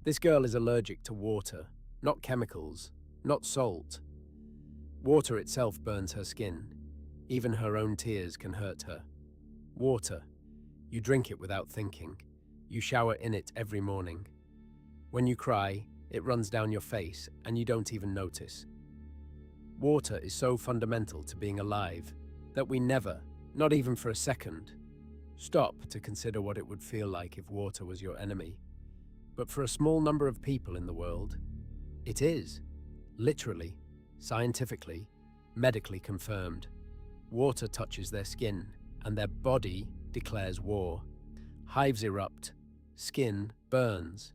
This girl is allergic to water, not chemicals, not salt. Water itself burns her skin. Even her own tears can hurt her. Water. You drink it without thinking. You shower in it every morning. When you cry, it runs down your face and you don't even notice. Water is so fundamental to being alive that we never, not even for a second, stop to consider what it would feel like if water was your enemy. But for a small number of people in the world, it is. Literally, scientifically, medically confirmed. Water touches their skin and their body declares war. Hives erupt, skin burns.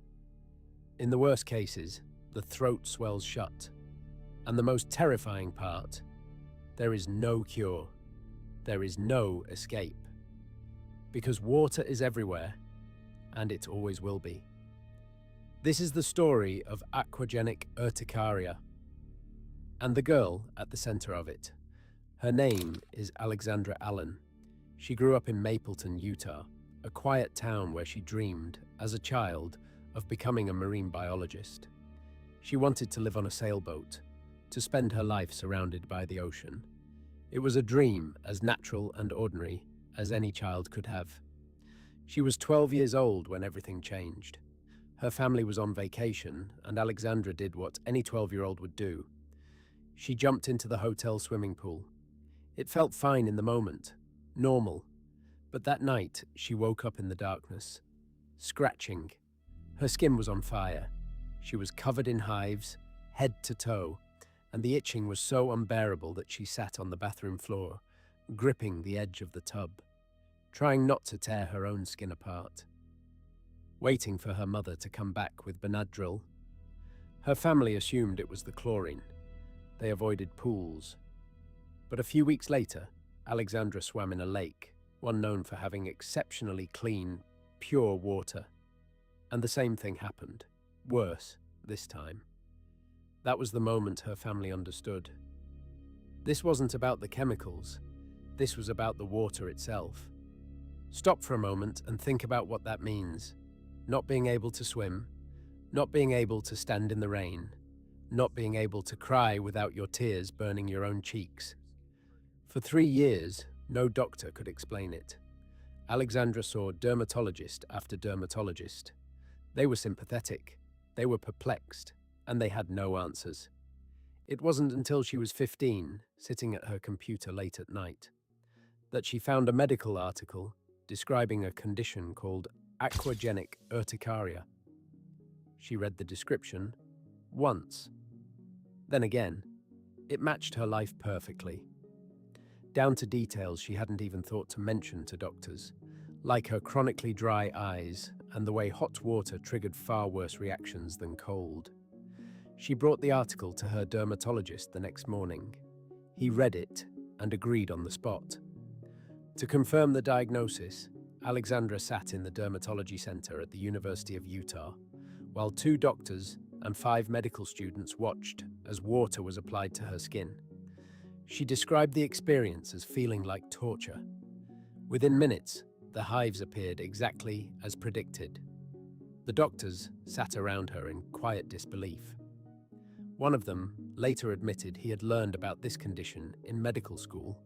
In the worst cases, the throat swells shut. And the most terrifying part, there is no cure. There is no escape. Because water is everywhere, and it always will be. This is the story of Aquagenic Urticaria, and the girl at the center of it. Her name is Alexandra Allen. She grew up in Mapleton, Utah, a quiet town where she dreamed, as a child, of becoming a marine biologist. She wanted to live on a sailboat, to spend her life surrounded by the ocean. It was a dream as natural and ordinary as any child could have. She was 12 years old when everything changed. Her family was on vacation, and Alexandra did what any 12-year-old would do. She jumped into the hotel swimming pool. It felt fine in the moment, normal. But that night, she woke up in the darkness, scratching. Her skin was on fire. She was covered in hives, head to toe, and the itching was so unbearable that she sat on the bathroom floor, gripping the edge of the tub, trying not to tear her own skin apart, waiting for her mother to come back with Benadryl. Her family assumed it was the chlorine. They avoided pools. But a few weeks later, Alexandra swam in a lake, one known for having exceptionally clean, pure water. And the same thing happened. Worse, this time. That was the moment her family understood. This wasn't about the chemicals. This was about the water itself. Stop for a moment and think about what that means. Not being able to swim, not being able to stand in the rain, not being able to cry without your tears burning your own cheeks. For 3 years, no doctor could explain it. Alexandra saw dermatologist after dermatologist. They were sympathetic, they were perplexed, and they had no answers. It wasn't until she was 15, sitting at her computer late at night, that she found a medical article describing a condition called Aquagenic Urticaria. She read the description once. Then again, it matched her life perfectly. Down to details she hadn't even thought to mention to doctors, like her chronically dry eyes and the way hot water triggered far worse reactions than cold. She brought the article to her dermatologist the next morning. He read it and agreed on the spot. To confirm the diagnosis, Alexandra sat in the dermatology center at the University of Utah, while 2 doctors and 5 medical students watched as water was applied to her skin. She described the experience as feeling like torture. Within minutes, the hives appeared exactly as predicted. The doctors sat around her in quiet disbelief. One of them later admitted he had learned about this condition in medical school,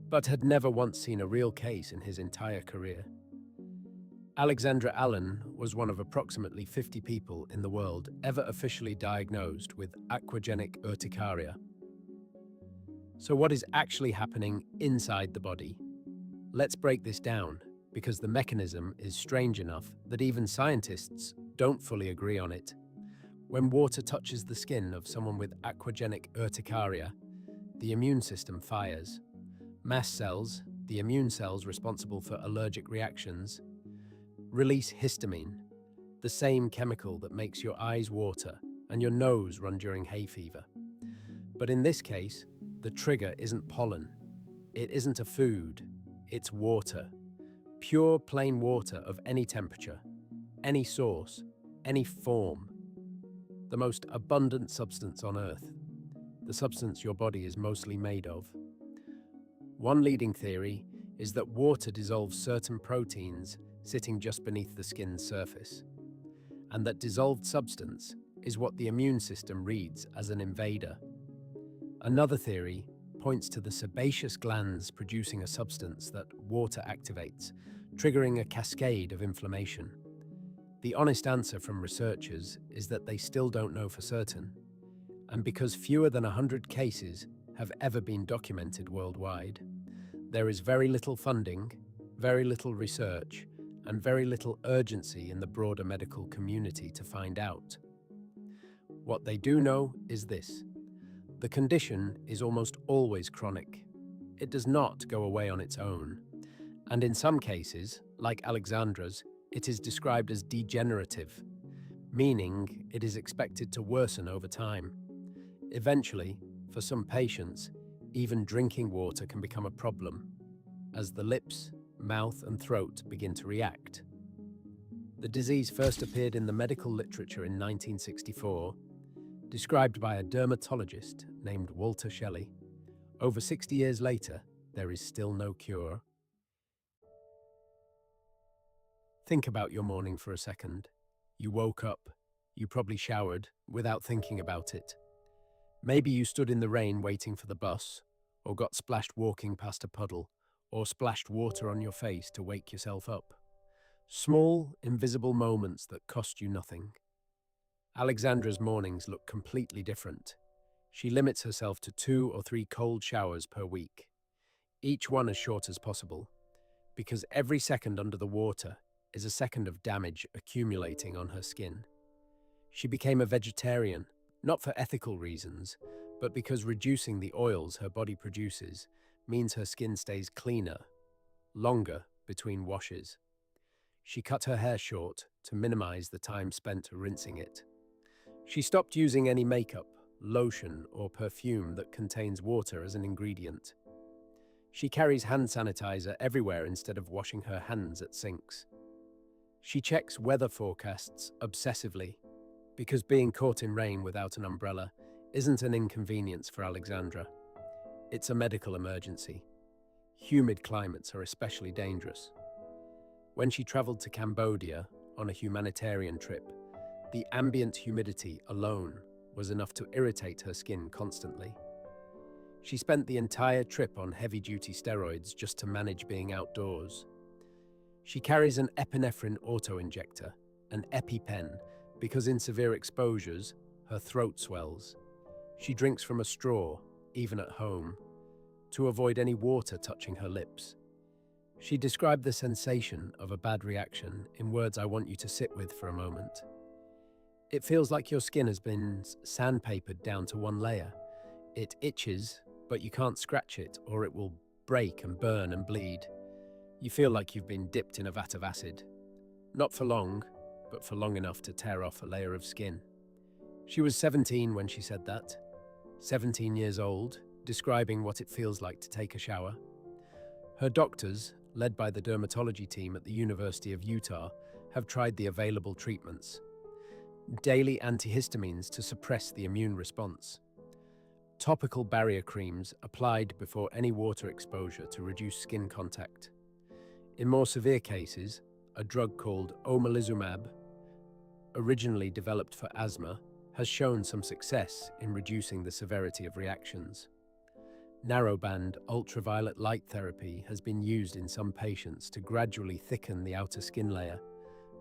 but had never once seen a real case in his entire career. Alexandra Allen was one of approximately 50 people in the world ever officially diagnosed with aquagenic urticaria. So what is actually happening inside the body? Let's break this down, because the mechanism is strange enough that even scientists don't fully agree on it. When water touches the skin of someone with aquagenic urticaria, the immune system fires. Mast cells, the immune cells responsible for allergic reactions, release histamine, the same chemical that makes your eyes water and your nose run during hay fever. But in this case, the trigger isn't pollen. It isn't a food. It's water. Pure, plain water of any temperature, any source, any form. The most abundant substance on Earth. The substance your body is mostly made of. One leading theory is that water dissolves certain proteins sitting just beneath the skin's surface. and that dissolved substance is what the immune system reads as an invader. Another theory points to the sebaceous glands producing a substance that water activates, triggering a cascade of inflammation. The honest answer from researchers is that they still don't know for certain, and because fewer than 100 cases have ever been documented worldwide, there is very little funding, very little research, and very little urgency in the broader medical community to find out. What they do know is this: the condition is almost always chronic. It does not go away on its own, and in some cases, like Alexandra's, it is described as degenerative, meaning it is expected to worsen over time. Eventually, for some patients, even drinking water can become a problem, as the lips, mouth, and throat begin to react. The disease first appeared in the medical literature in 1964, described by a dermatologist named Walter Shelley. Over 60 years later, there is still no cure. Think about your morning for a second. You woke up. You probably showered without thinking about it. Maybe you stood in the rain waiting for the bus, or got splashed walking past a puddle, or splashed water on your face to wake yourself up. Small, invisible moments that cost you nothing. Alexandra's mornings look completely different. She limits herself to 2 or 3 cold showers per week, each one as short as possible, because every second under the water is a second of damage accumulating on her skin. She became a vegetarian, not for ethical reasons, but because reducing the oils her body produces means her skin stays cleaner, longer between washes. She cut her hair short to minimize the time spent rinsing it. She stopped using any makeup, lotion, or perfume that contains water as an ingredient. She carries hand sanitizer everywhere instead of washing her hands at sinks. She checks weather forecasts obsessively, because being caught in rain without an umbrella isn't an inconvenience for Alexandra. It's a medical emergency. Humid climates are especially dangerous. When she traveled to Cambodia on a humanitarian trip, the ambient humidity alone was enough to irritate her skin constantly. She spent the entire trip on heavy-duty steroids just to manage being outdoors. She carries an epinephrine auto-injector, an EpiPen, because in severe exposures, her throat swells. She drinks from a straw, even at home, to avoid any water touching her lips. She described the sensation of a bad reaction in words I want you to sit with for a moment. It feels like your skin has been sandpapered down to one layer. It itches, but you can't scratch it or it will break and burn and bleed. You feel like you've been dipped in a vat of acid. Not for long, but for long enough to tear off a layer of skin. She was 17 when she said that. 17 years old, describing what it feels like to take a shower. Her doctors, led by the dermatology team at the University of Utah, have tried the available treatments. Daily antihistamines to suppress the immune response. Topical barrier creams applied before any water exposure to reduce skin contact. In more severe cases, a drug called omalizumab, originally developed for asthma, has shown some success in reducing the severity of reactions. Narrowband ultraviolet light therapy has been used in some patients to gradually thicken the outer skin layer,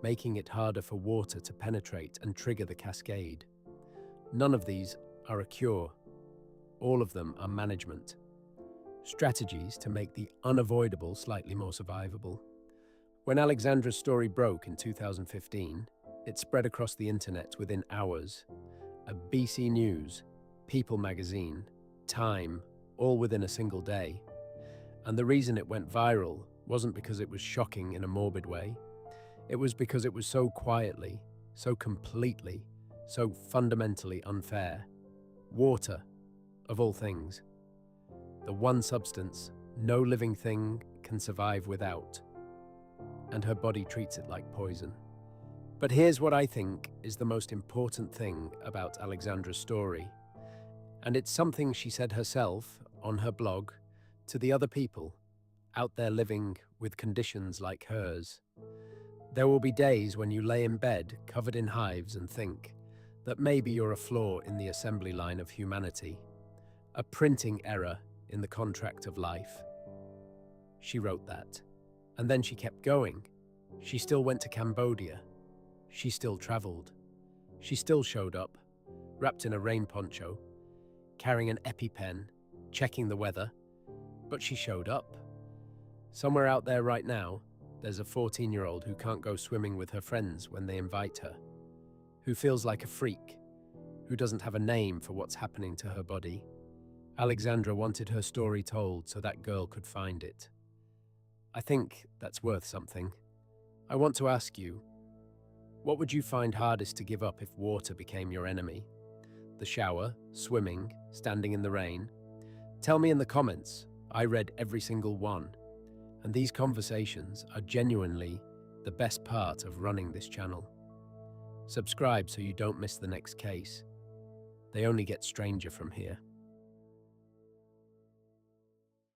making it harder for water to penetrate and trigger the cascade. None of these are a cure. All of them are management. Strategies to make the unavoidable slightly more survivable. When Alexandra's story broke in 2015, it spread across the internet within hours. A BC News, People magazine, Time, all within a single day. And the reason it went viral wasn't because it was shocking in a morbid way. It was because it was so quietly, so completely, so fundamentally unfair. Water, of all things. The one substance no living thing can survive without. And her body treats it like poison. But here's what I think is the most important thing about Alexandra's story. And it's something she said herself on her blog to the other people out there living with conditions like hers. There will be days when you lay in bed covered in hives and think that maybe you're a flaw in the assembly line of humanity, a printing error in the contract of life. She wrote that. And then she kept going. She still went to Cambodia. She still traveled. She still showed up, wrapped in a rain poncho, carrying an EpiPen, checking the weather. But she showed up. Somewhere out there right now, there's a 14-year-old who can't go swimming with her friends when they invite her, who feels like a freak, who doesn't have a name for what's happening to her body. Alexandra wanted her story told so that girl could find it. I think that's worth something. I want to ask you, what would you find hardest to give up if water became your enemy? The shower, swimming, standing in the rain? Tell me in the comments. I read every single one. And these conversations are genuinely the best part of running this channel. Subscribe so you don't miss the next case. They only get stranger from here.